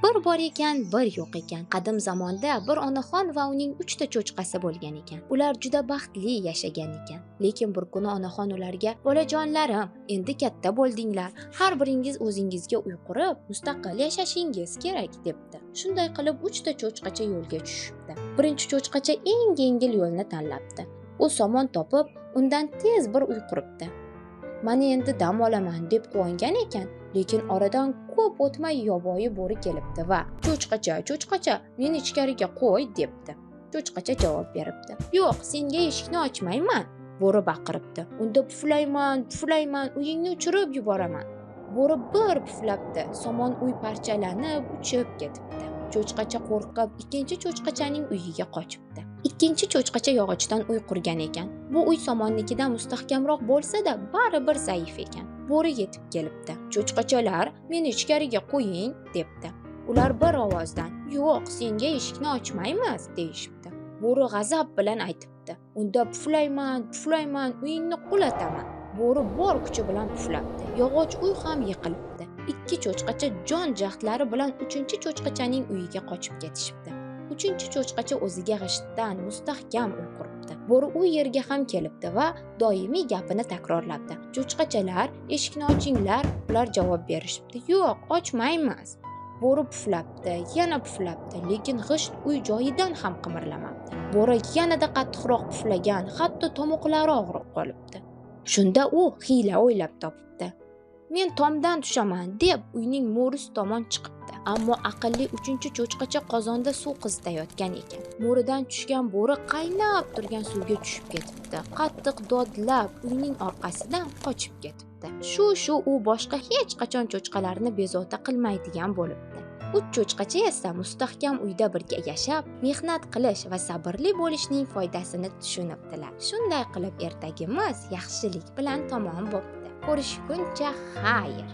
Bir bor ekan, bir yo'q ekan. Qadim zamonda bir onaxon va uning 3 ta cho'chqasi bo'lgan ekan. Ular juda baxtli yashagan ekan. Lekin bir kuni onaxon ularga: "Bolajonlarim, endi katta bo'ldinglar. Har biringiz o'zingizga uy qurib, mustaqil yashashingiz kerak", debdi. Shunday qilib 3 ta cho'chqacha yo'lga tushibdi. Birinchi cho'chqacha eng yengil yo'lni tanlabdi. U somon topib, undan tez bir uy quribdi. "Mana endi dam olaman", deb quvongan ekan. Lekin oradan ko'p o'tmay yovvoyi bo'ri kelibdi va "Cho'chqacha, meni ichkariga qo'y", debdi. Cho'chqacha javob beribdi: "Yo'q, senga eshikni ochmayman", bo'ri baqiribdi. "Unda puflayman, uyingni uchirib yuboraman". Bo'ri bir puflabdi, somon uy parchalanib uchib ketibdi. Cho'chqacha qo'rqib ikkinchi cho'chqachaning uyiga qochibdi. Ikkinchi cho'chqacha yog'ochdan uy qurgan ekan. Bu uy somonnikidan mustahkamroq bo'lsa-da, baribir zaif ekan. Bo'ri yetib kelibdi. "Cho'chqachalar, meni ichkariga qo'ying", debdi. Ular bir ovozdan "Yo'q, senga eshikni ochmaymiz", deyishibdi. Bo'ri g'azab bilan aytibdi: "Unda puflayman, uyingni qulataman". Bo'ri bor kuchi bilan puflabdi. Yog'och uy ham yiqilibdi. Ikki cho'chqacha jon jahdlari bilan uchinchi cho'chqachaning uyiga qochib ketishibdi. Uchinchi cho'chqacha o'ziga g'ishtdan mustahkam uy quribdi. Bo'ri u yerga ham kelibdi va doimiy gapini takrorlabdi: "Cho'chqachalar, eshikni ochinglar". Ular javob berishibdi: "Yo'q, ochmaymiz". Bo'ri puflabdi, yana puflabdi, lekin g'isht uy joyidan ham qimirlamabdi. Bo'ri yanada qattiqroq puflagan, hatto tomoqlari og'rib qolibdi. Shunda u hiyla o'ylab topibdi. "Men tomdan tushaman", deb uyning mo'ris tomon chiqibdi. Ammo aqlli uchinchi cho'chqacha qozonda suv qizitayotgan ekan. Mo'ridan tushgan bo'ri qaynab turgan suvga tushib ketibdi. Qattiq dodlab uyning orqasidan qochib ketibdi. Shu u boshqa hech qachon cho'chqalarni bezovta qilmaydigan bo'libdi. 3 cho'chqacha esa mustahkam uyda birga yashab, mehnat qilish va sabrli bo'lishning foydasini tushunibdilar. Shunday qilib ertagimiz yaxshilik bilan tamom bo'ldi. Ko'rishguncha xayr.